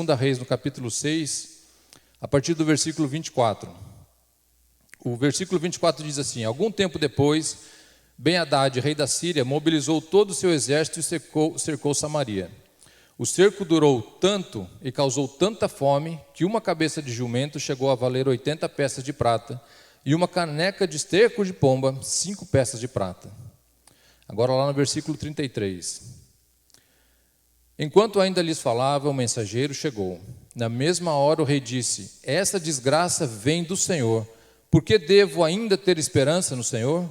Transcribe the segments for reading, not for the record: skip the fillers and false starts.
2 Reis, no capítulo 6, a partir do versículo 24. O versículo 24 diz assim: algum tempo depois, Ben-Hadad, rei da Síria, mobilizou todo o seu exército e cercou Samaria. O cerco durou tanto e causou tanta fome que uma cabeça de jumento chegou a valer 80 peças de prata e uma caneca de esterco de pomba, 5 peças de prata. Agora lá no versículo 33. Enquanto ainda lhes falava, o mensageiro chegou. Na mesma hora o rei disse: essa desgraça vem do Senhor. Por que devo ainda ter esperança no Senhor?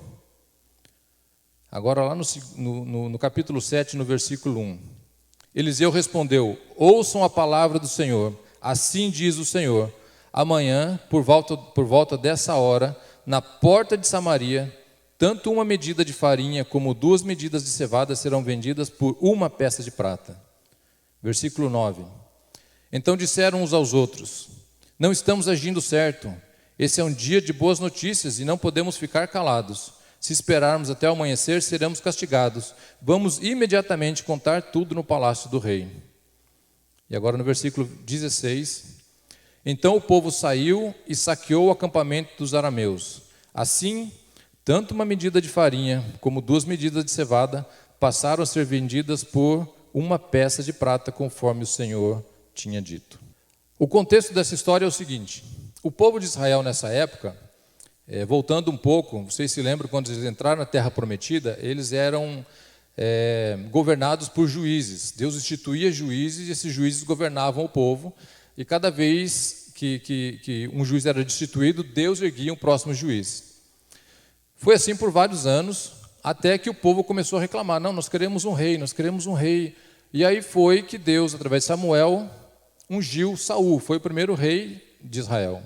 Agora lá no capítulo 7, no versículo 1. Eliseu respondeu: ouçam a palavra do Senhor. Assim diz o Senhor: amanhã, por volta dessa hora, na porta de Samaria, tanto uma medida de farinha como 2 medidas de cevada serão vendidas por 1 peça de prata. Versículo 9. Então disseram uns aos outros: não estamos agindo certo. Esse é um dia de boas notícias e não podemos ficar calados. Se esperarmos até o amanhecer, seremos castigados. Vamos imediatamente contar tudo no palácio do rei. E agora no versículo 16. Então o povo saiu e saqueou o acampamento dos arameus. Assim, tanto uma medida de farinha como 2 medidas de cevada passaram a ser vendidas por 1 peça de prata, conforme o Senhor tinha dito. O contexto dessa história é o seguinte: o povo de Israel nessa época, voltando um pouco, vocês se lembram quando eles entraram na Terra Prometida, eles eram governados por juízes. Deus instituía juízes e esses juízes governavam o povo. E cada vez que um juiz era destituído, Deus erguia um próximo juiz. Foi assim por vários anos, até que o povo começou a reclamar: não, nós queremos um rei, nós queremos um rei. E aí foi que Deus, através de Samuel, ungiu Saul, foi o primeiro rei de Israel.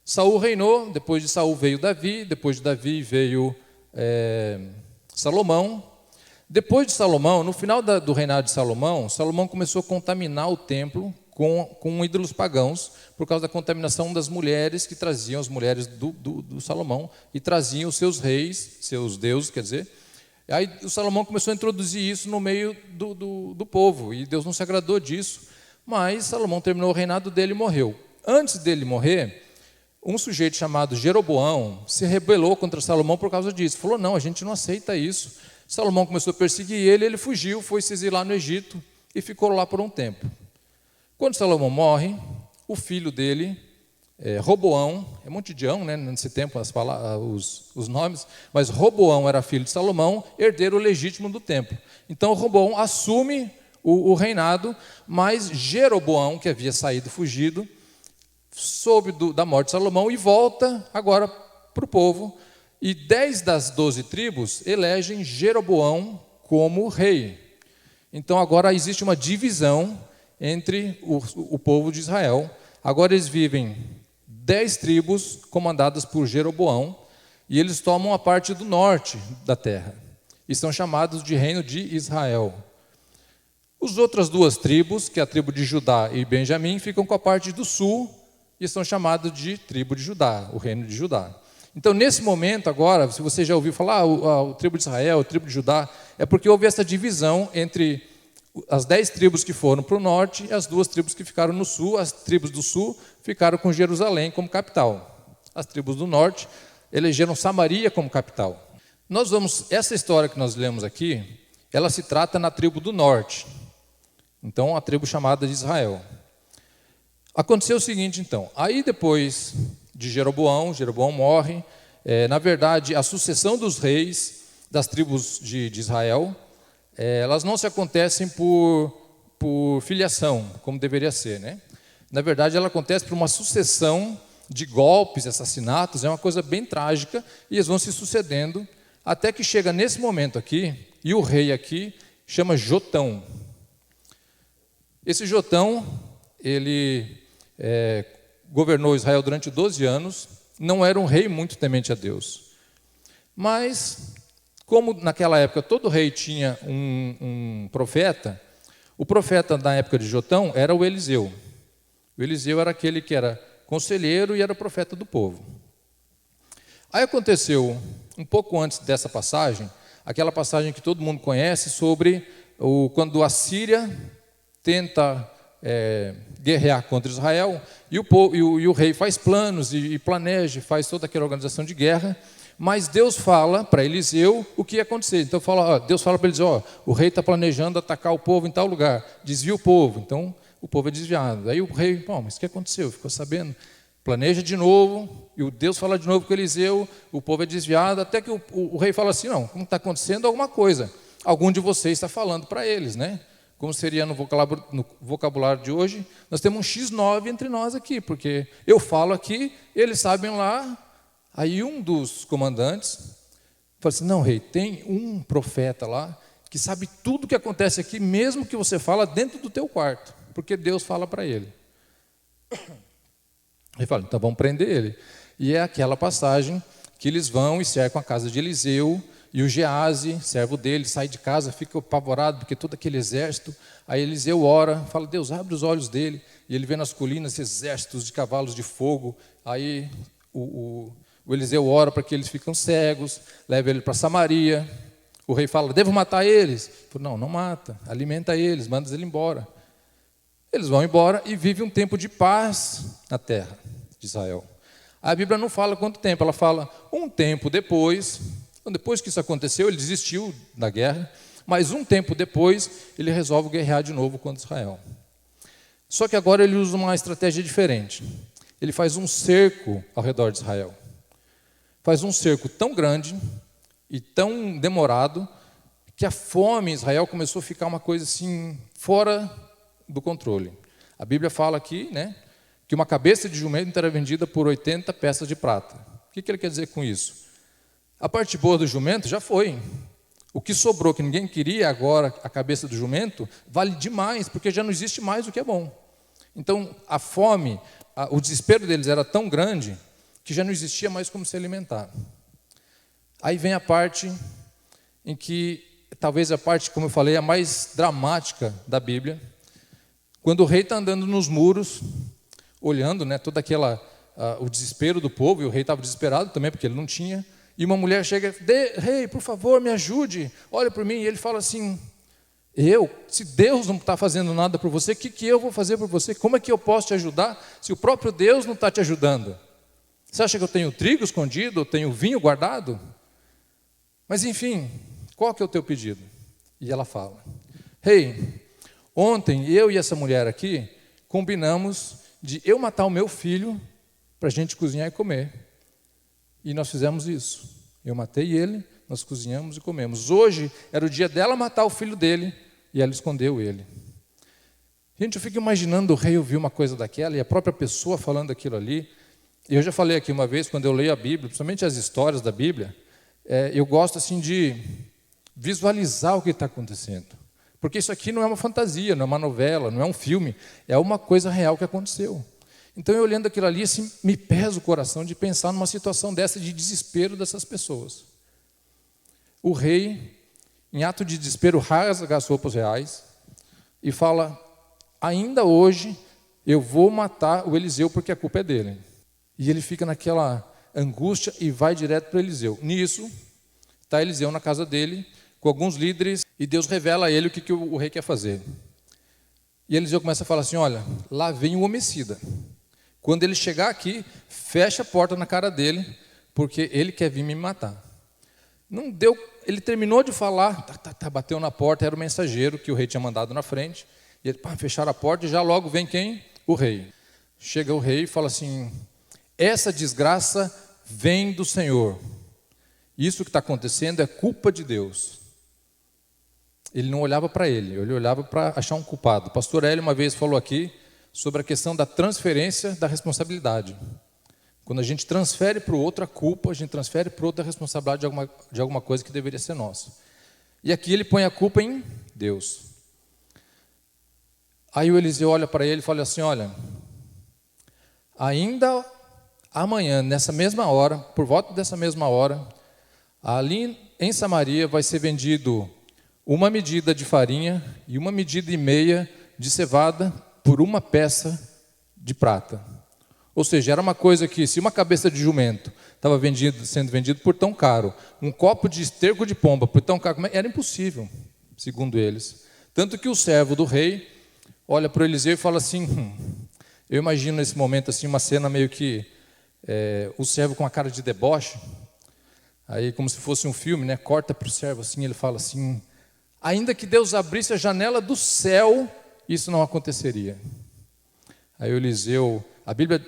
Saul reinou, depois de Saul veio Davi, depois de Davi veio Salomão. Depois de Salomão, no final do reinado de Salomão, Salomão começou a contaminar o templo com ídolos pagãos, por causa da contaminação das mulheres que traziam, as mulheres do Salomão, e traziam os seus reis, seus deuses, quer dizer. Aí o Salomão começou a introduzir isso no meio do povo, e Deus não se agradou disso, mas Salomão terminou o reinado dele e morreu. Antes dele morrer, um sujeito chamado Jeroboão se rebelou contra Salomão por causa disso. Falou: não, a gente não aceita isso. Salomão começou a perseguir ele fugiu, foi se exilar no Egito e ficou lá por um tempo. Quando Salomão morre, o filho dele, Roboão, é um monte de ão, né, nesse tempo os nomes, mas Roboão era filho de Salomão, herdeiro legítimo do templo. Então Roboão assume o reinado, mas Jeroboão, que havia saído fugido, soube da morte de Salomão e volta agora para o povo. E 10 das 12 tribos elegem Jeroboão como rei. Então agora existe uma divisão entre o povo de Israel. Agora eles vivem 10 tribos comandadas por Jeroboão e eles tomam a parte do norte da terra e são chamados de reino de Israel. As outras 2 tribos, que é a tribo de Judá e Benjamim, ficam com a parte do sul e são chamados de tribo de Judá, o reino de Judá. Então, nesse momento agora, se você já ouviu falar, o tribo de Israel, a tribo de Judá, é porque houve essa divisão entre as 10 tribos que foram para o norte e as 2 tribos que ficaram no sul. As tribos do sul ficaram com Jerusalém como capital. As tribos do norte elegeram Samaria como capital. Essa história que nós lemos aqui, ela se trata na tribo do norte. Então, a tribo chamada de Israel. Aconteceu o seguinte, então. Aí, depois de Jeroboão morre. Na verdade, a sucessão dos reis das tribos de Israel, elas não se acontecem por filiação, como deveria ser, né? Na verdade, ela acontece por uma sucessão de golpes, assassinatos. É uma coisa bem trágica, e eles vão se sucedendo, até que chega nesse momento aqui, e o rei aqui chama Jotão. Esse Jotão, ele governou Israel durante 12 anos, não era um rei muito temente a Deus. Mas, como naquela época todo rei tinha um profeta, o profeta na época de Jotão era o Eliseu. O Eliseu era aquele que era conselheiro e era profeta do povo. Aí aconteceu, um pouco antes dessa passagem, aquela passagem que todo mundo conhece sobre quando a Síria tenta guerrear contra Israel, e o rei faz planos e planeja, faz toda aquela organização de guerra, mas Deus fala para Eliseu o que ia acontecer. Então Deus fala para Eliseu, o rei está planejando atacar o povo em tal lugar, desvia o povo, então o povo é desviado. Aí o rei, mas o que aconteceu? Ficou sabendo, planeja de novo, e o Deus fala de novo com Eliseu, o povo é desviado, até que o rei fala assim, não, como está acontecendo alguma coisa, algum de vocês está falando para eles, né? Como seria no vocabulário de hoje, nós temos um X9 entre nós aqui, porque eu falo aqui, eles sabem lá. Aí um dos comandantes falou assim, não, rei, tem um profeta lá que sabe tudo o que acontece aqui, mesmo que você fala dentro do teu quarto, porque Deus fala para ele. Ele fala, então vamos prender ele. E é aquela passagem que eles vão e cercam a casa de Eliseu, e o Geazi, servo dele, sai de casa, fica apavorado, porque todo aquele exército. Aí Eliseu ora, fala, Deus, abre os olhos dele. E ele vê nas colinas exércitos de cavalos de fogo. Aí o Eliseu ora para que eles fiquem cegos, leva ele para Samaria. O rei fala, devo matar eles? Ele fala, não mata, alimenta eles, manda eles embora. Eles vão embora e vivem um tempo de paz na terra de Israel. A Bíblia não fala quanto tempo, ela fala um tempo depois. Então, depois que isso aconteceu, ele desistiu da guerra, mas um tempo depois, ele resolve guerrear de novo contra Israel. Só que agora ele usa uma estratégia diferente. Ele faz um cerco ao redor de Israel. Faz um cerco tão grande e tão demorado, que a fome em Israel começou a ficar uma coisa assim, fora do controle. A Bíblia fala aqui, né, que uma cabeça de jumento era vendida por 80 peças de prata. O que ele quer dizer com isso? A parte boa do jumento já foi. O que sobrou, que ninguém queria, agora a cabeça do jumento, vale demais, porque já não existe mais o que é bom. Então, a fome, o desespero deles era tão grande, que já não existia mais como se alimentar. Aí vem a parte em que, talvez a parte, como eu falei, a mais dramática da Bíblia, quando o rei está andando nos muros, olhando, né, todo o desespero do povo, e o rei estava desesperado também, porque ele não tinha. E uma mulher chega, rei, por favor, me ajude, olha por mim. E ele fala assim, se Deus não está fazendo nada por você, o que eu vou fazer por você? Como é que eu posso te ajudar se o próprio Deus não está te ajudando? Você acha que eu tenho trigo escondido, eu tenho vinho guardado? Mas enfim, qual que é o teu pedido? E ela fala, rei, ontem eu e essa mulher aqui combinamos de eu matar o meu filho para a gente cozinhar e comer. E nós fizemos isso. Eu matei ele, nós cozinhamos e comemos. Hoje era o dia dela matar o filho dele e ela escondeu ele. Gente, eu fico imaginando o rei ouvir uma coisa daquela e a própria pessoa falando aquilo ali. Eu já falei aqui uma vez, quando eu leio a Bíblia, principalmente as histórias da Bíblia, eu gosto assim de visualizar o que está acontecendo. Porque isso aqui não é uma fantasia, não é uma novela, não é um filme, é uma coisa real que aconteceu. Então, eu olhando aquilo ali, assim, me pesa o coração de pensar numa situação dessa de desespero dessas pessoas. O rei, em ato de desespero, rasga as roupas reais e fala, ainda hoje eu vou matar o Eliseu porque a culpa é dele. E ele fica naquela angústia e vai direto para Eliseu. Nisso, está Eliseu na casa dele, com alguns líderes, e Deus revela a ele o que o rei quer fazer. E Eliseu começa a falar assim, olha, lá vem o homicida. Quando ele chegar aqui, fecha a porta na cara dele, porque ele quer vir me matar. Não deu, ele terminou de falar, bateu na porta, era o mensageiro que o rei tinha mandado na frente, e ele, fecharam a porta e já logo vem quem? O rei. Chega o rei e fala assim, essa desgraça vem do Senhor. Isso que está acontecendo é culpa de Deus. Ele não olhava para ele olhava para achar um culpado. O pastor Hélio uma vez falou aqui, sobre a questão da transferência da responsabilidade. Quando a gente transfere para o outro a culpa, a gente transfere para o outro a responsabilidade de alguma coisa que deveria ser nossa. E aqui ele põe a culpa em Deus. Aí o Eliseu olha para ele e fala assim, olha, ainda amanhã, nessa mesma hora, por volta dessa mesma hora, ali em Samaria vai ser vendido uma medida de farinha e uma medida e meia de cevada por uma peça de prata. Ou seja, era uma coisa que, se uma cabeça de jumento estava sendo vendido por tão caro, um copo de esterco de pomba por tão caro, era impossível, segundo eles. Tanto que o servo do rei olha para o Eliseu e fala assim, eu imagino nesse momento assim, uma cena meio que o servo com a cara de deboche, aí como se fosse um filme, né? Corta para o servo assim, ele fala assim, ainda que Deus abrisse a janela do céu, isso não aconteceria. Aí o Eliseu, a Bíblia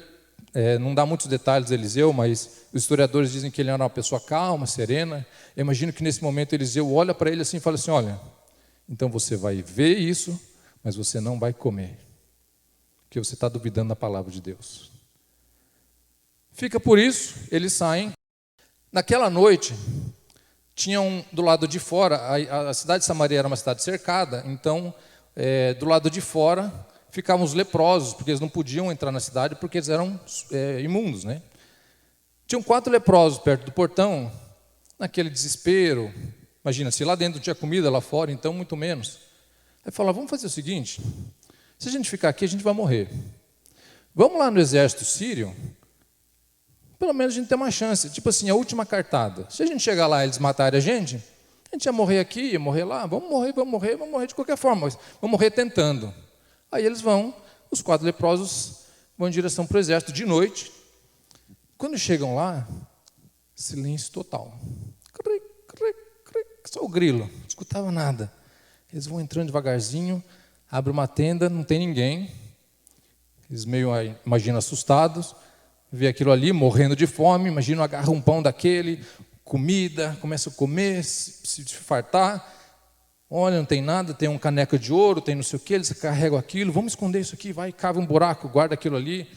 não dá muitos detalhes de Eliseu, mas os historiadores dizem que ele era uma pessoa calma, serena. Eu imagino que nesse momento Eliseu olha para ele assim e fala assim, olha, então você vai ver isso, mas você não vai comer, porque você está duvidando da palavra de Deus. Fica por isso, eles saem. Naquela noite, tinham do lado de fora, a cidade de Samaria era uma cidade cercada, então do lado de fora ficavam os leprosos, porque eles não podiam entrar na cidade porque eles eram imundos, né? Tinham 4 leprosos perto do portão, naquele desespero. Imagina, se lá dentro tinha comida, lá fora, então muito menos. Aí falaram, vamos fazer o seguinte, se a gente ficar aqui, a gente vai morrer. Vamos lá no exército sírio, pelo menos a gente tem uma chance, tipo assim, a última cartada. Se a gente chegar lá e eles matarem a gente ia morrer aqui, ia morrer lá, vamos morrer de qualquer forma, mas vamos morrer tentando. Aí eles vão, os 4 leprosos vão em direção para o exército de noite. Quando chegam lá, silêncio total. Só o grilo, não escutava nada. Eles vão entrando devagarzinho, abre uma tenda, não tem ninguém. Eles meio, imagina, assustados, vê aquilo ali, morrendo de fome, imagina, agarra um pão daquele, comida, começa a comer, se fartar. Olha, não tem nada, tem um caneco de ouro, tem não sei o que, eles carregam aquilo, vamos esconder isso aqui, vai, cava um buraco, guarda aquilo ali,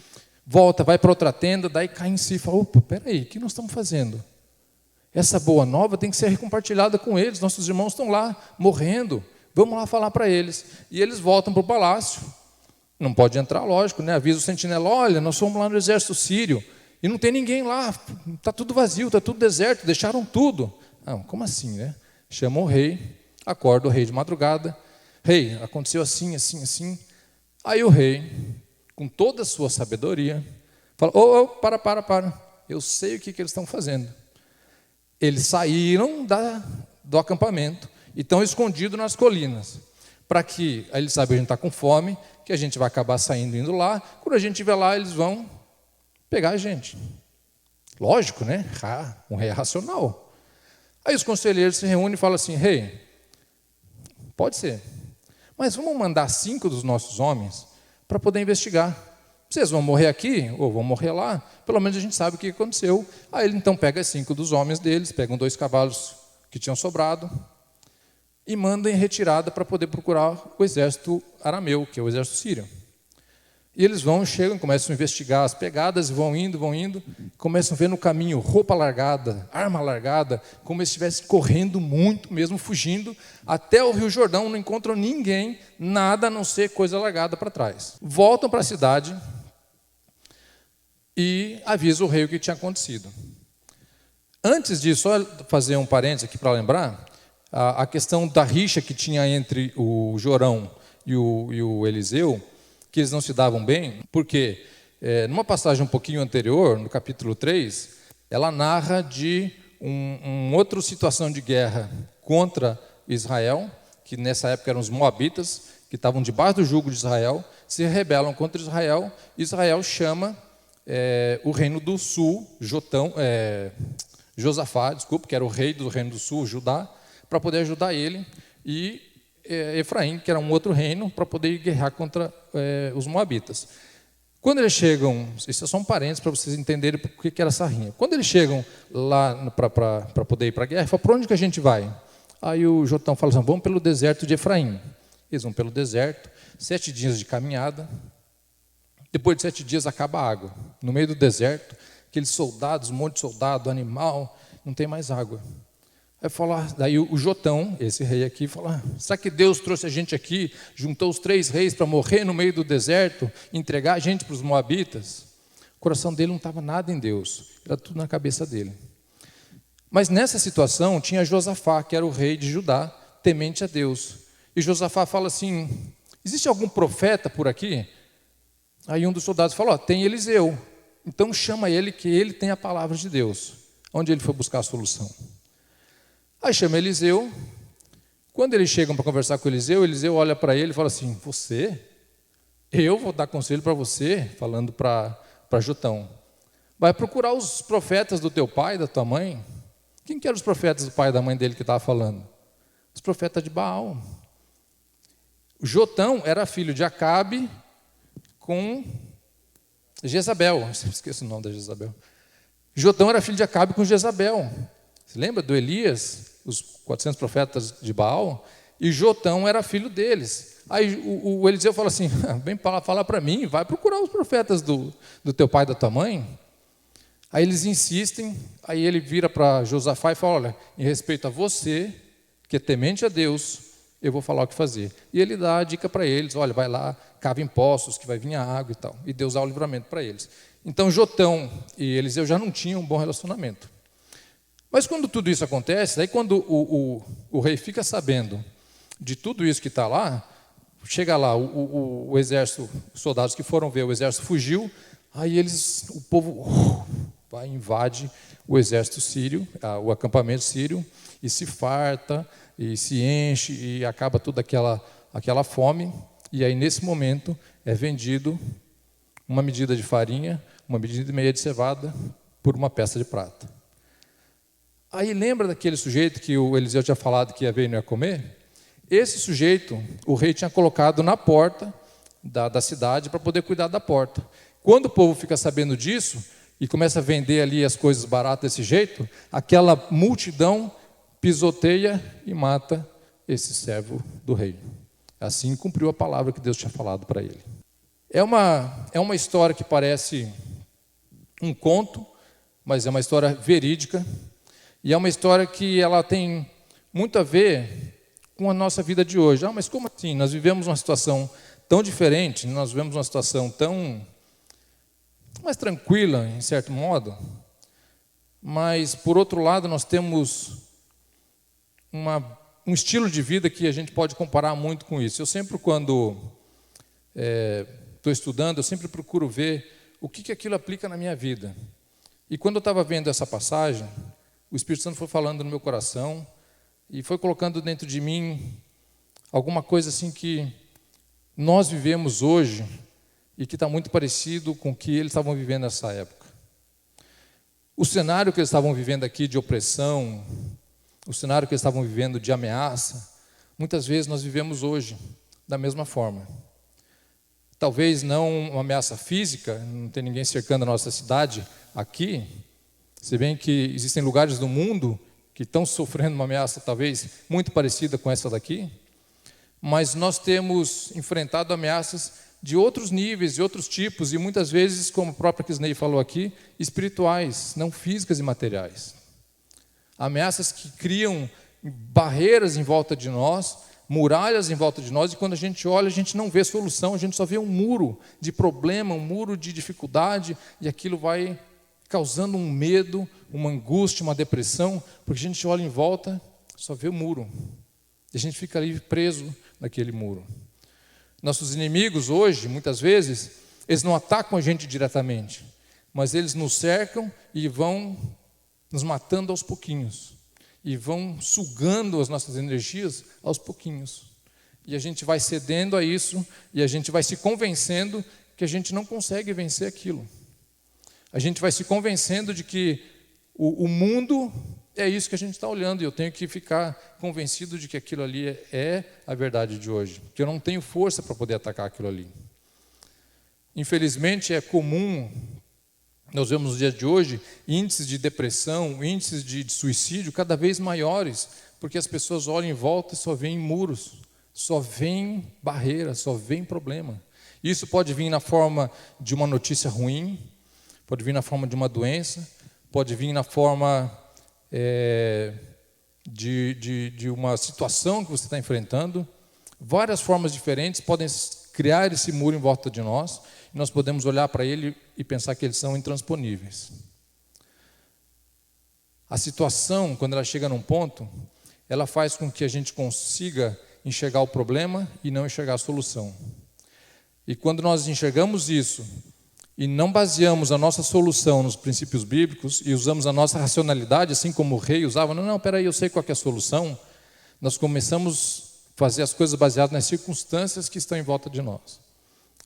volta, vai para outra tenda, daí cai em si e fala, opa, peraí, o que nós estamos fazendo? Essa boa nova tem que ser compartilhada com eles, nossos irmãos estão lá, morrendo, vamos lá falar para eles. E eles voltam para o palácio, não pode entrar, lógico, né? Avisa o sentinela, olha, nós fomos lá no exército sírio, e não tem ninguém lá, está tudo vazio, está tudo deserto, deixaram tudo. Não, como assim, né? Chama o rei, acorda o rei de madrugada, rei, aconteceu assim, assim, assim. Aí o rei, com toda a sua sabedoria, fala, para, eu sei o que eles estão fazendo. Eles saíram do acampamento e estão escondidos nas colinas, para que, aí eles sabem que a gente está com fome, que a gente vai acabar saindo, indo lá, quando a gente estiver lá, eles vão pegar a gente. Lógico, né? Um rei racional. Aí os conselheiros se reúnem e falam assim, rei, pode ser, mas vamos mandar 5 dos nossos homens para poder investigar. Vocês vão morrer aqui ou vão morrer lá, pelo menos a gente sabe o que aconteceu. Aí ele então pega 5 dos homens deles, pegam 2 cavalos que tinham sobrado e manda em retirada para poder procurar o exército arameu, que é o exército sírio. E eles vão, chegam, começam a investigar as pegadas, vão indo, começam a ver no caminho roupa largada, arma largada, como se estivessem correndo muito mesmo, fugindo, até o Rio Jordão, não encontram ninguém, nada a não ser coisa largada para trás. Voltam para a cidade e avisam o rei o que tinha acontecido. Antes disso, só fazer um parênteses aqui para lembrar, a questão da rixa que tinha entre o Jorão e o Eliseu, que eles não se davam bem, porque numa passagem um pouquinho anterior, no capítulo 3, ela narra de uma outra situação de guerra contra Israel, que nessa época eram os moabitas, que estavam debaixo do jugo de Israel, se rebelam contra Israel. Israel chama o reino do sul, Josafá, que era o rei do reino do sul, Judá, para poder ajudar ele, e Efraim, que era um outro reino, para poder guerrear contra os moabitas. Quando eles chegam, isso é só um parênteses para vocês entenderem por que era essa rinha. Quando eles chegam lá para poder ir para a guerra, fala, para onde que a gente vai? Aí o Jotão fala assim, vamos pelo deserto de Efraim. Eles vão pelo deserto, 7 dias de caminhada, depois de 7 dias acaba a água. No meio do deserto, aqueles soldados, um monte de soldado, animal, não tem mais água. Aí fala, daí o Jotão, esse rei aqui, fala, será que Deus trouxe a gente aqui, juntou os 3 reis para morrer no meio do deserto, entregar a gente para os moabitas? O coração dele não estava nada em Deus, era tudo na cabeça dele. Mas nessa situação tinha Josafá, que era o rei de Judá, temente a Deus. E Josafá fala assim, existe algum profeta por aqui? Aí um dos soldados fala, tem Eliseu, então chama ele que ele tem a palavra de Deus. Onde ele foi buscar a solução? Aí chama Eliseu. Quando eles chegam para conversar com Eliseu, Eliseu olha para ele e fala assim, você? Eu vou dar conselho para você, falando para Jotão. Vai procurar os profetas do teu pai, da tua mãe. Quem que eram os profetas do pai e da mãe dele que estava falando? Os profetas de Baal. Jotão era filho de Acabe com Jezabel. Esqueço o nome da Jezabel. Jotão era filho de Acabe com Jezabel. Você lembra do Elias, os 400 profetas de Baal? E Jotão era filho deles. Aí o Eliseu fala assim, vem falar para mim, vai procurar os profetas do teu pai e da tua mãe. Aí eles insistem, aí ele vira para Josafá e fala, olha, em respeito a você, que é temente a Deus, eu vou falar o que fazer. E ele dá a dica para eles, olha, vai lá, cava em poços, que vai vir a água e tal. E Deus dá o livramento para eles. Então Jotão e Eliseu já não tinham um bom relacionamento. Mas quando tudo isso acontece, aí quando o rei fica sabendo de tudo isso que está lá, chega lá, o exército, os soldados que foram ver, o exército fugiu, aí o povo vai, invade o exército sírio, o acampamento sírio, e se farta, e se enche, e acaba toda aquela fome, e aí nesse momento é vendido uma medida de farinha, uma medida e meia de cevada, por uma peça de prata. Aí lembra daquele sujeito que o Eliseu tinha falado que ia ver e não ia comer? Esse sujeito, o rei tinha colocado na porta da cidade para poder cuidar da porta. Quando o povo fica sabendo disso e começa a vender ali as coisas baratas desse jeito, aquela multidão pisoteia e mata esse servo do rei. Assim cumpriu a palavra que Deus tinha falado para ele. É uma história que parece um conto, mas é uma história verídica, e é uma história que ela tem muito a ver com a nossa vida de hoje. Mas como assim? Nós vivemos uma situação tão diferente, nós vivemos uma situação tão mais tranquila, em certo modo, mas, por outro lado, nós temos um estilo de vida que a gente pode comparar muito com isso. Eu sempre, quando estou estudando, eu sempre procuro ver o que aquilo aplica na minha vida. E quando eu estava vendo essa passagem, o Espírito Santo foi falando no meu coração e foi colocando dentro de mim alguma coisa assim que nós vivemos hoje e que está muito parecido com o que eles estavam vivendo nessa época. O cenário que eles estavam vivendo aqui de opressão, o cenário que eles estavam vivendo de ameaça, muitas vezes nós vivemos hoje da mesma forma. Talvez não uma ameaça física, não tem ninguém cercando a nossa cidade aqui, se bem que existem lugares do mundo que estão sofrendo uma ameaça talvez muito parecida com essa daqui, mas nós temos enfrentado ameaças de outros níveis, de outros tipos, e muitas vezes, como o próprio Kisney falou aqui, espirituais, não físicas e materiais. Ameaças que criam barreiras em volta de nós, muralhas em volta de nós, e quando a gente olha, a gente não vê solução, a gente só vê um muro de problema, um muro de dificuldade, e aquilo vai causando um medo, uma angústia, uma depressão, porque a gente olha em volta, só vê o muro, e a gente fica ali preso naquele muro. Nossos inimigos hoje, muitas vezes, eles não atacam a gente diretamente, mas eles nos cercam e vão nos matando aos pouquinhos, e vão sugando as nossas energias aos pouquinhos. E a gente vai cedendo a isso, e a gente vai se convencendo que a gente não consegue vencer aquilo. A gente vai se convencendo de que o mundo é isso que a gente está olhando, e eu tenho que ficar convencido de que aquilo ali é a verdade de hoje, que eu não tenho força para poder atacar aquilo ali. Infelizmente, é comum, nós vemos nos dias de hoje, índices de depressão, índices de suicídio cada vez maiores, porque as pessoas olham em volta e só veem muros, só veem barreiras, só veem problema. Isso pode vir na forma de uma notícia ruim, pode vir na forma de uma doença, pode vir na forma de uma situação que você está enfrentando. Várias formas diferentes podem criar esse muro em volta de nós, e nós podemos olhar para ele e pensar que eles são intransponíveis. A situação, quando ela chega num ponto, ela faz com que a gente consiga enxergar o problema e não enxergar a solução. E quando nós enxergamos isso e não baseamos a nossa solução nos princípios bíblicos e usamos a nossa racionalidade, assim como o rei usava, peraí, eu sei qual que é a solução, nós começamos a fazer as coisas baseadas nas circunstâncias que estão em volta de nós.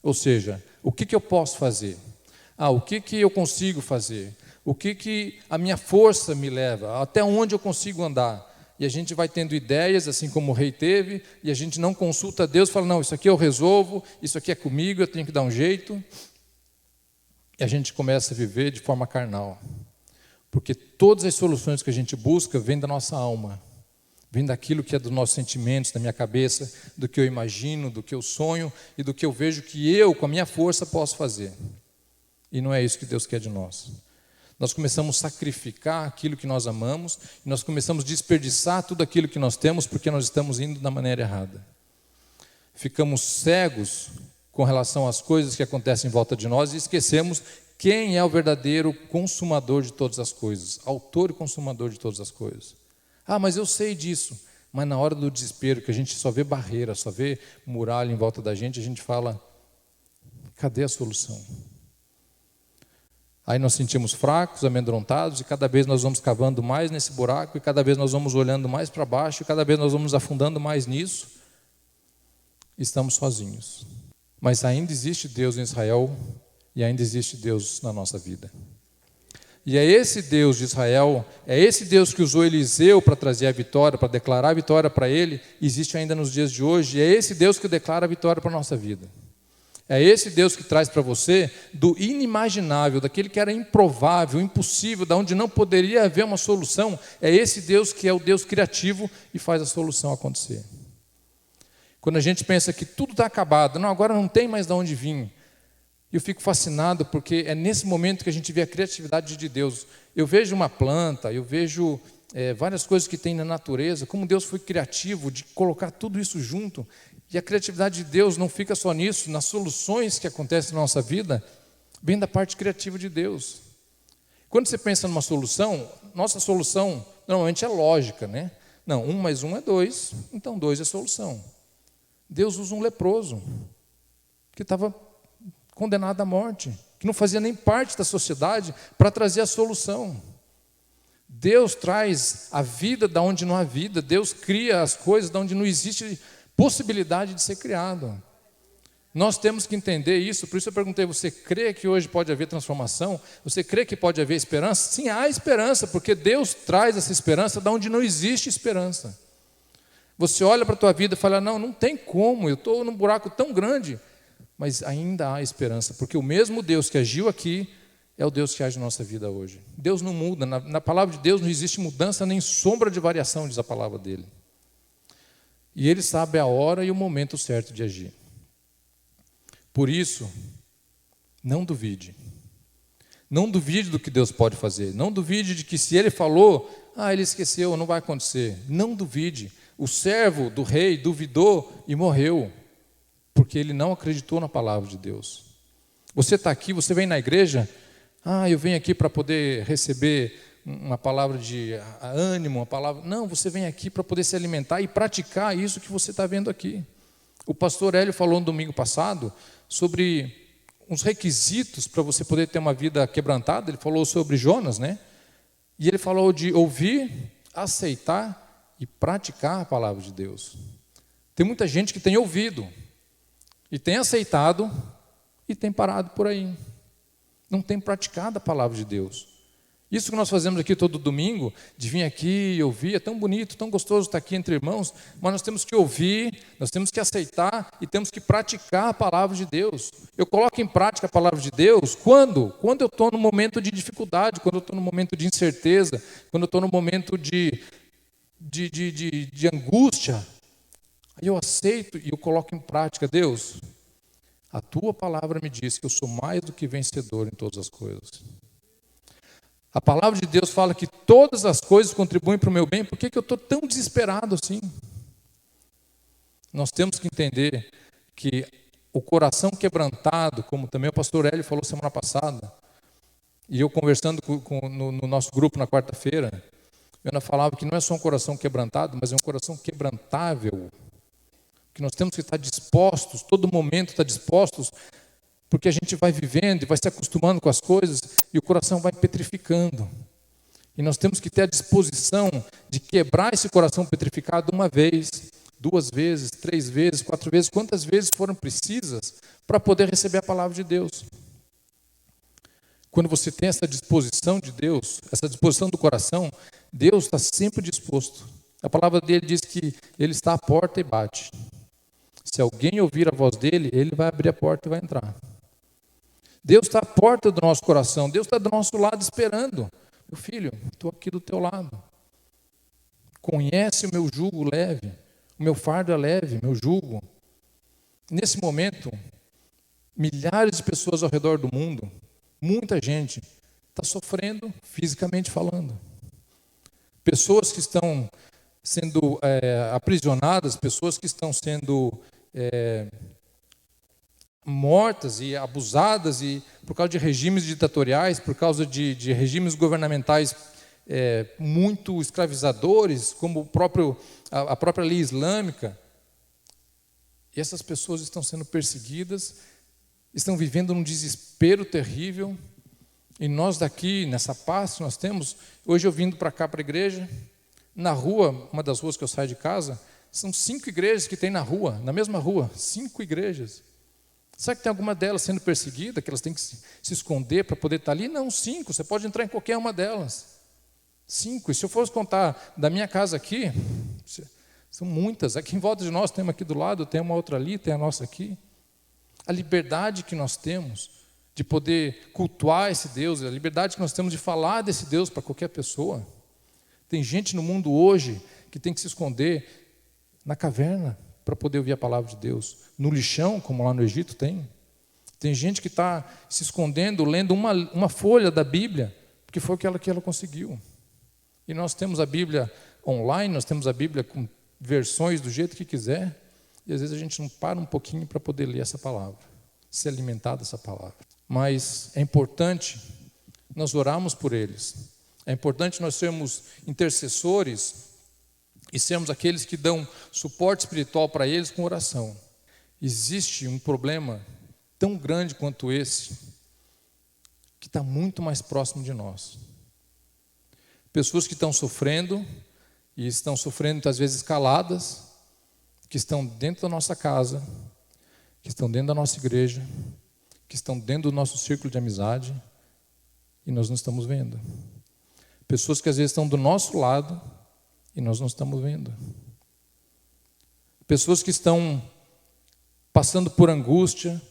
Ou seja, o que eu posso fazer? O que eu consigo fazer? O que a minha força me leva? Até onde eu consigo andar? E a gente vai tendo ideias, assim como o rei teve, e a gente não consulta Deus, fala, não, isso aqui eu resolvo, isso aqui é comigo, eu tenho que dar um jeito. E a gente começa a viver de forma carnal. Porque todas as soluções que a gente busca vêm da nossa alma. Vem daquilo que é dos nossos sentimentos, da minha cabeça, do que eu imagino, do que eu sonho e do que eu vejo que eu, com a minha força, posso fazer. E não é isso que Deus quer de nós. Nós começamos a sacrificar aquilo que nós amamos, e nós começamos a desperdiçar tudo aquilo que nós temos, porque nós estamos indo da maneira errada. Ficamos cegos com relação às coisas que acontecem em volta de nós e esquecemos quem é o verdadeiro consumador de todas as coisas, autor e consumador de todas as coisas. Mas eu sei disso. Mas na hora do desespero, que a gente só vê barreira, só vê muralha em volta da gente, a gente fala, cadê a solução? Aí nós sentimos fracos, amedrontados, e cada vez nós vamos cavando mais nesse buraco, e cada vez nós vamos olhando mais para baixo, e cada vez nós vamos afundando mais nisso. Estamos sozinhos. Mas ainda existe Deus em Israel, e ainda existe Deus na nossa vida. E é esse Deus de Israel, é esse Deus que usou Eliseu para trazer a vitória, para declarar a vitória para ele, existe ainda nos dias de hoje, e é esse Deus que declara a vitória para a nossa vida. É esse Deus que traz para você do inimaginável, daquele que era improvável, impossível, da onde não poderia haver uma solução. É esse Deus que é o Deus criativo e faz a solução acontecer. Quando a gente pensa que tudo está acabado, não, agora não tem mais de onde vir. Eu fico fascinado porque é nesse momento que a gente vê a criatividade de Deus. Eu vejo uma planta, eu vejo várias coisas que tem na natureza, como Deus foi criativo de colocar tudo isso junto. E a criatividade de Deus não fica só nisso, nas soluções que acontecem na nossa vida, vem da parte criativa de Deus. Quando você pensa numa solução, nossa solução normalmente é lógica, né? Não, 1 mais 1 é 2, então 2 é solução. Deus usa um leproso, que estava condenado à morte, que não fazia nem parte da sociedade, para trazer a solução. Deus traz a vida da onde não há vida, Deus cria as coisas da onde não existe possibilidade de ser criado. Nós temos que entender isso, por isso eu perguntei, você crê que hoje pode haver transformação? Você crê que pode haver esperança? Sim, há esperança, porque Deus traz essa esperança da onde não existe esperança. Você olha para a tua vida e fala, não tem como, eu estou num buraco tão grande, mas ainda há esperança, porque o mesmo Deus que agiu aqui é o Deus que age na nossa vida hoje. Deus não muda, na palavra de Deus não existe mudança nem sombra de variação, diz a palavra dele. E ele sabe a hora e o momento certo de agir. Por isso, não duvide. Não duvide do que Deus pode fazer. Não duvide de que se ele falou, ele esqueceu, não vai acontecer. Não duvide. O servo do rei duvidou e morreu, porque ele não acreditou na palavra de Deus. Você está aqui, você vem na igreja, eu venho aqui para poder receber uma palavra de ânimo, uma palavra... Não, você vem aqui para poder se alimentar e praticar isso que você está vendo aqui. O pastor Hélio falou no domingo passado sobre uns requisitos para você poder ter uma vida quebrantada. Ele falou sobre Jonas, né? E ele falou de ouvir, aceitar e praticar a palavra de Deus. Tem muita gente que tem ouvido e tem aceitado e tem parado por aí. Não tem praticado a palavra de Deus. Isso que nós fazemos aqui todo domingo, de vir aqui e ouvir, é tão bonito, tão gostoso estar aqui entre irmãos, mas nós temos que ouvir, nós temos que aceitar e temos que praticar a palavra de Deus. Eu coloco em prática a palavra de Deus quando? Quando eu estou no momento de dificuldade, quando eu estou no momento de incerteza, quando eu estou no momento de angústia. Aí eu aceito e eu coloco em prática. Deus, a tua palavra me diz que eu sou mais do que vencedor em todas as coisas. A palavra de Deus fala que todas as coisas contribuem para o meu bem. Por que eu estou tão desesperado assim? Nós temos que entender que o coração quebrantado, como também o pastor Hélio falou semana passada, e eu conversando no nosso grupo na quarta-feira, eu falava que não é só um coração quebrantado, mas é um coração quebrantável, que nós temos que estar dispostos, todo momento estar dispostos, porque a gente vai vivendo e vai se acostumando com as coisas e o coração vai petrificando. E nós temos que ter a disposição de quebrar esse coração petrificado uma vez, 2 vezes, 3 vezes, 4 vezes, quantas vezes foram precisas para poder receber a palavra de Deus. Quando você tem essa disposição de Deus, essa disposição do coração, Deus está sempre disposto. A palavra dele diz que ele está à porta e bate. Se alguém ouvir a voz dele, ele vai abrir a porta e vai entrar. Deus está à porta do nosso coração, Deus está do nosso lado esperando. Meu filho, estou aqui do teu lado. Conhece o meu jugo leve, o meu fardo é leve, meu jugo. Nesse momento, milhares de pessoas ao redor do mundo, muita gente está sofrendo fisicamente falando. Pessoas que estão sendo aprisionadas, pessoas que estão sendo mortas e abusadas e por causa de regimes ditatoriais, por causa de regimes governamentais muito escravizadores, como a própria lei islâmica. E essas pessoas estão sendo perseguidas, estão vivendo num desespero terrível. E nós daqui, nessa paz que nós temos, hoje eu vindo para cá, para a igreja, na rua, uma das ruas que eu saio de casa, são 5 igrejas que tem na rua, na mesma rua, 5 igrejas. Será que tem alguma delas sendo perseguida, que elas têm que se esconder para poder estar ali? Não, 5, você pode entrar em qualquer uma delas. 5, e se eu fosse contar da minha casa aqui, são muitas. Aqui em volta de nós, tem uma aqui do lado, tem uma outra ali, tem a nossa aqui. A liberdade que nós temos de poder cultuar esse Deus, a liberdade que nós temos de falar desse Deus para qualquer pessoa. Tem gente no mundo hoje que tem que se esconder na caverna para poder ouvir a palavra de Deus. No lixão, como lá no Egito tem. Tem gente que está se escondendo, lendo uma folha da Bíblia, porque foi aquela que ela conseguiu. E nós temos a Bíblia online, nós temos a Bíblia com versões do jeito que quiser, e às vezes a gente não para um pouquinho para poder ler essa palavra, se alimentar dessa palavra. Mas é importante nós orarmos por eles. É importante nós sermos intercessores e sermos aqueles que dão suporte espiritual para eles com oração. Existe um problema tão grande quanto esse, que está muito mais próximo de nós. Pessoas que estão sofrendo, e estão sofrendo muitas vezes caladas, que estão dentro da nossa casa, que estão dentro da nossa igreja, que estão dentro do nosso círculo de amizade, e nós não estamos vendo. Pessoas que às vezes estão do nosso lado, e nós não estamos vendo. Pessoas que estão passando por angústia,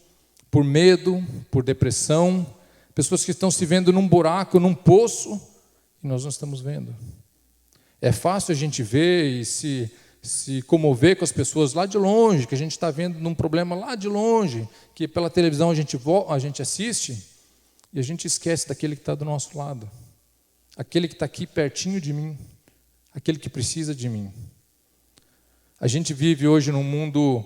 por medo, por depressão, pessoas que estão se vendo num buraco, num poço, e nós não estamos vendo. É fácil a gente ver e se comover com as pessoas lá de longe, que a gente está vendo num problema lá de longe, que pela televisão a gente assiste, e a gente esquece daquele que está do nosso lado, aquele que está aqui pertinho de mim, aquele que precisa de mim. A gente vive hoje num mundo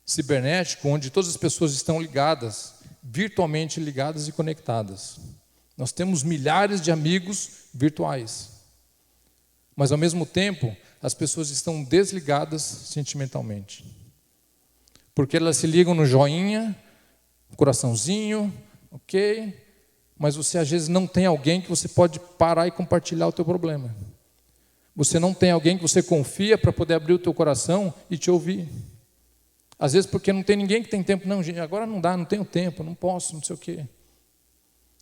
cibernético, onde todas as pessoas estão ligadas, virtualmente ligadas e conectadas. Nós temos milhares de amigos virtuais, mas ao mesmo tempo as pessoas estão desligadas sentimentalmente, porque elas se ligam no joinha, coraçãozinho, ok, mas você às vezes não tem alguém que você pode parar e compartilhar o teu problema. Você não tem alguém que você confia para poder abrir o teu coração e te ouvir. Às vezes porque não tem ninguém que tem tempo. Não, gente, agora não dá, não tenho tempo, não posso, não sei o quê.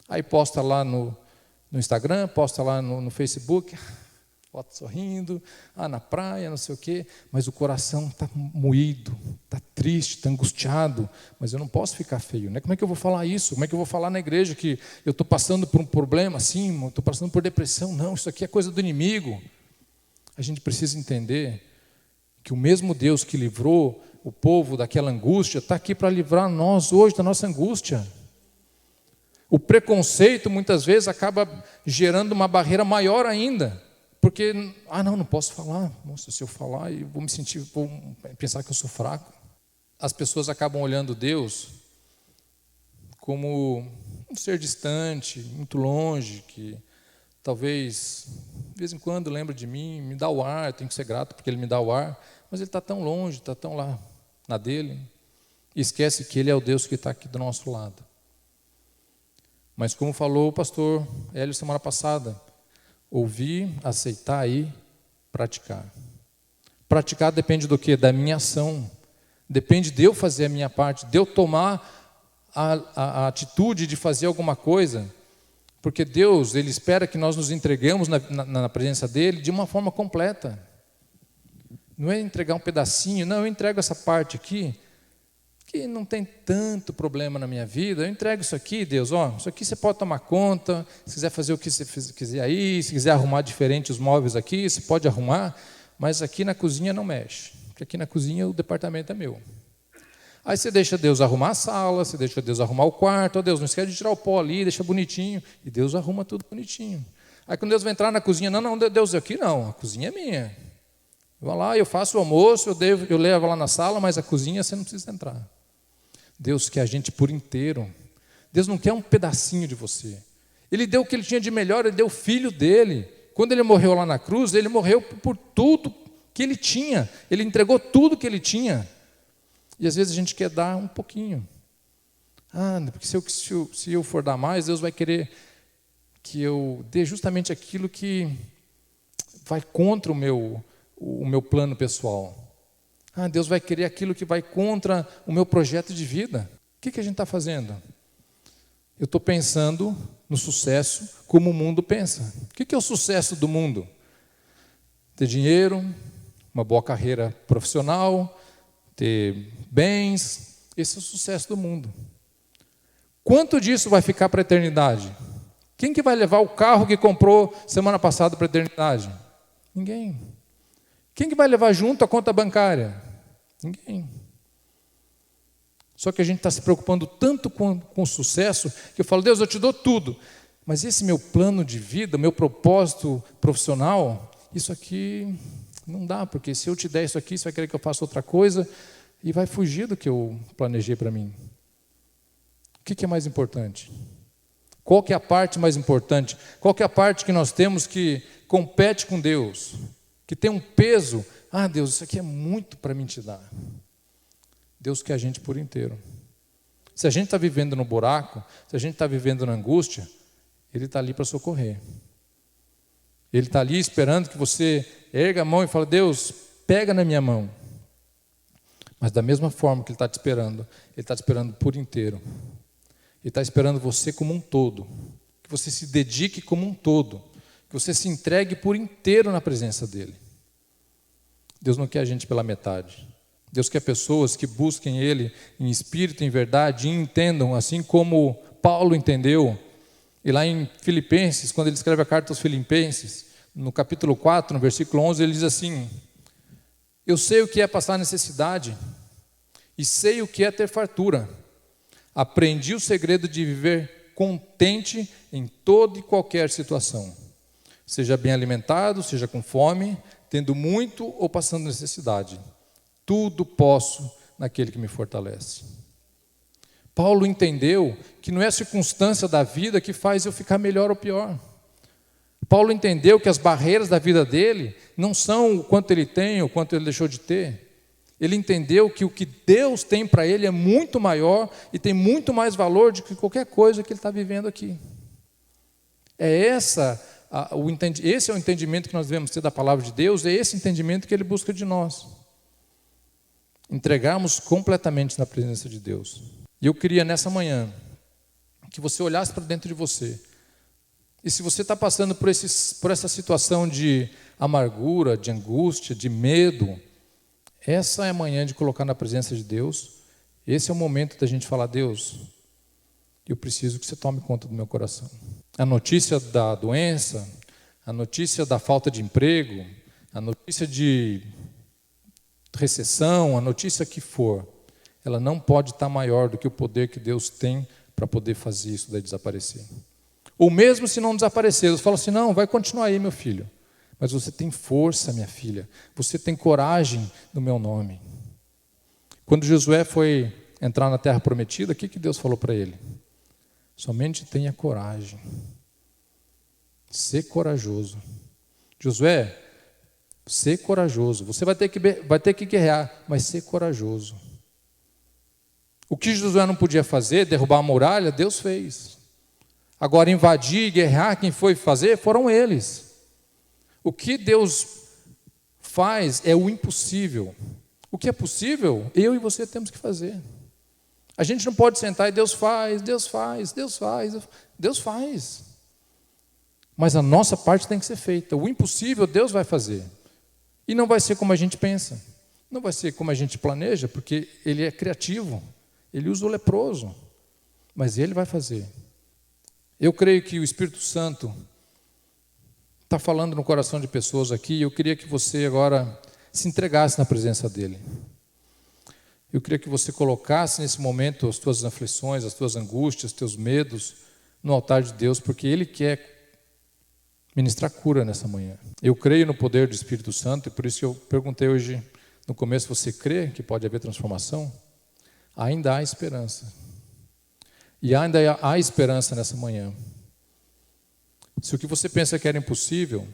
Aí posta lá no Instagram, posta lá no Facebook, foto sorrindo, na praia, não sei o quê. Mas o coração está moído, está triste, está angustiado. Mas eu não posso ficar feio, né? Como é que eu vou falar isso? Como é que eu vou falar na igreja que eu estou passando por um problema assim, estou passando por depressão? Não, isso aqui é coisa do inimigo. A gente precisa entender que o mesmo Deus que livrou o povo daquela angústia está aqui para livrar nós hoje da nossa angústia. O preconceito muitas vezes acaba gerando uma barreira maior ainda, porque não posso falar. Nossa, se eu falar eu vou pensar que eu sou fraco. As pessoas acabam olhando Deus como um ser distante, muito longe, que talvez, de vez em quando, lembra de mim, me dá o ar, eu tenho que ser grato porque Ele me dá o ar, mas Ele está tão longe, está tão lá na dele, e esquece que Ele é o Deus que está aqui do nosso lado. Mas como falou o pastor Hélio semana passada, ouvir, aceitar e praticar. Praticar depende do quê? Da minha ação. Depende de eu fazer a minha parte, de eu tomar a atitude de fazer alguma coisa. Porque Deus, Ele espera que nós nos entreguemos na presença dEle de uma forma completa. Não é entregar um pedacinho, não, eu entrego essa parte aqui, que não tem tanto problema na minha vida, eu entrego isso aqui, Deus, isso aqui você pode tomar conta, se quiser fazer o que você quiser aí, se quiser arrumar diferente os móveis aqui, você pode arrumar, mas aqui na cozinha não mexe, porque aqui na cozinha o departamento é meu. Aí você deixa Deus arrumar a sala, você deixa Deus arrumar o quarto, Deus, não esquece de tirar o pó ali, deixa bonitinho, e Deus arruma tudo bonitinho. Aí quando Deus vai entrar na cozinha, não, Deus, aqui não, a cozinha é minha. Eu vou lá, eu faço o almoço, eu levo lá na sala, mas a cozinha você não precisa entrar. Deus quer a gente por inteiro. Deus não quer um pedacinho de você. Ele deu o que Ele tinha de melhor, Ele deu o Filho dEle. Quando Ele morreu lá na cruz, Ele morreu por tudo que Ele tinha. Ele entregou tudo que Ele tinha. E às vezes a gente quer dar um pouquinho. Porque se eu for dar mais, Deus vai querer que eu dê justamente aquilo que vai contra o meu plano pessoal. Deus vai querer aquilo que vai contra o meu projeto de vida. O que a gente está fazendo? Eu estou pensando no sucesso como o mundo pensa. O que é o sucesso do mundo? Ter dinheiro, uma boa carreira profissional, ter bens, esse é o sucesso do mundo. Quanto disso vai ficar para a eternidade? Quem que vai levar o carro que comprou semana passada para a eternidade? Ninguém. Quem que vai levar junto a conta bancária? Ninguém. Só que a gente está se preocupando tanto com o sucesso, que eu falo, Deus, eu te dou tudo, mas esse meu plano de vida, meu propósito profissional, isso aqui não dá, porque se eu te der isso aqui, você vai querer que eu faça outra coisa e vai fugir do que eu planejei para mim. O que é mais importante? Qual que é a parte mais importante? Qual que é a parte que nós temos que compete com Deus? Que tem um peso? Deus, isso aqui é muito para mim te dar. Deus quer a gente por inteiro. Se a gente está vivendo no buraco, se a gente está vivendo na angústia, Ele está ali para socorrer. Ele está ali esperando que você erga a mão e fale, Deus, pega na minha mão. Mas da mesma forma que Ele está te esperando por inteiro. Ele está esperando você como um todo. Que você se dedique como um todo. Que você se entregue por inteiro na presença dEle. Deus não quer a gente pela metade. Deus quer pessoas que busquem Ele em espírito, em verdade, e entendam, assim como Paulo entendeu. E lá em Filipenses, quando ele escreve a carta aos Filipenses, no capítulo 4, no versículo 11, ele diz assim, eu sei o que é passar necessidade, e sei o que é ter fartura. Aprendi o segredo de viver contente em toda e qualquer situação. Seja bem alimentado, seja com fome, tendo muito ou passando necessidade. Tudo posso naquele que me fortalece. Paulo entendeu que não é a circunstância da vida que faz eu ficar melhor ou pior. Paulo entendeu que as barreiras da vida dele não são o quanto ele tem ou o quanto ele deixou de ter. Ele entendeu que o que Deus tem para ele é muito maior e tem muito mais valor do que qualquer coisa que ele está vivendo aqui. Esse é o entendimento que nós devemos ter da palavra de Deus, é esse entendimento que Ele busca de nós. Entregarmos completamente na presença de Deus. E eu queria nessa manhã que você olhasse para dentro de você. E se você está passando por essa situação de amargura, de angústia, de medo, essa é a manhã de colocar na presença de Deus. Esse é o momento da gente falar, Deus, eu preciso que você tome conta do meu coração. A notícia da doença, a notícia da falta de emprego, a notícia de recessão, a notícia que for, ela não pode estar maior do que o poder que Deus tem para poder fazer isso daí desaparecer. Ou mesmo se não desaparecer, Deus fala assim, não, vai continuar aí, meu filho. Mas você tem força, minha filha. Você tem coragem no meu nome. Quando Josué foi entrar na terra prometida, o que Deus falou para ele? Somente tenha coragem. Ser corajoso. Josué, ser corajoso. Você vai ter que guerrear, mas ser corajoso. O que Josué não podia fazer, derrubar a muralha, Deus fez. Agora, invadir e guerrear, quem foi fazer foram eles. O que Deus faz é o impossível. O que é possível, eu e você temos que fazer. A gente não pode sentar e Deus faz, Deus faz, Deus faz. Deus faz. Mas a nossa parte tem que ser feita. O impossível Deus vai fazer. E não vai ser como a gente pensa. Não vai ser como a gente planeja, porque Ele é criativo. Ele usa o leproso. Mas Ele vai fazer. Eu creio que o Espírito Santo está falando no coração de pessoas aqui, e eu queria que você agora se entregasse na presença dEle. Eu queria que você colocasse nesse momento as tuas aflições, as tuas angústias, os teus medos no altar de Deus, porque Ele quer ministrar cura nessa manhã. Eu creio no poder do Espírito Santo, e por isso eu perguntei hoje no começo, você crê que pode haver transformação? Ainda há esperança. E ainda há esperança nessa manhã. Se o que você pensa que era impossível,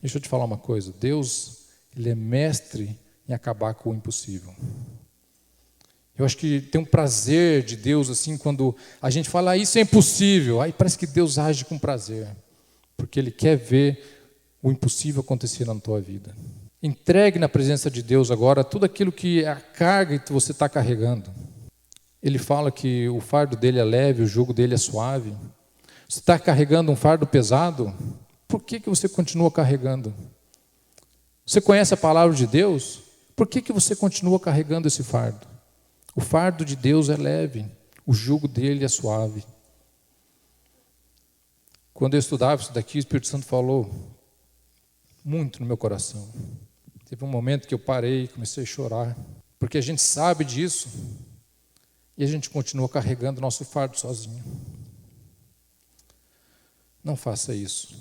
deixa eu te falar uma coisa, Deus, Ele é mestre em acabar com o impossível. Eu acho que tem um prazer de Deus, assim, quando a gente fala, isso é impossível, aí parece que Deus age com prazer, porque Ele quer ver o impossível acontecer na tua vida. Entregue na presença de Deus agora tudo aquilo que é a carga que você está carregando. Ele fala que o fardo dele é leve, o jugo dele é suave. Você está carregando um fardo pesado? Por que você continua carregando? Você conhece a palavra de Deus? Por que você continua carregando esse fardo? O fardo de Deus é leve, o jugo dele é suave. Quando eu estudava isso daqui, o Espírito Santo falou muito no meu coração. Teve um momento que eu parei e comecei a chorar, porque a gente sabe disso e a gente continua carregando nosso fardo sozinho. Não faça isso.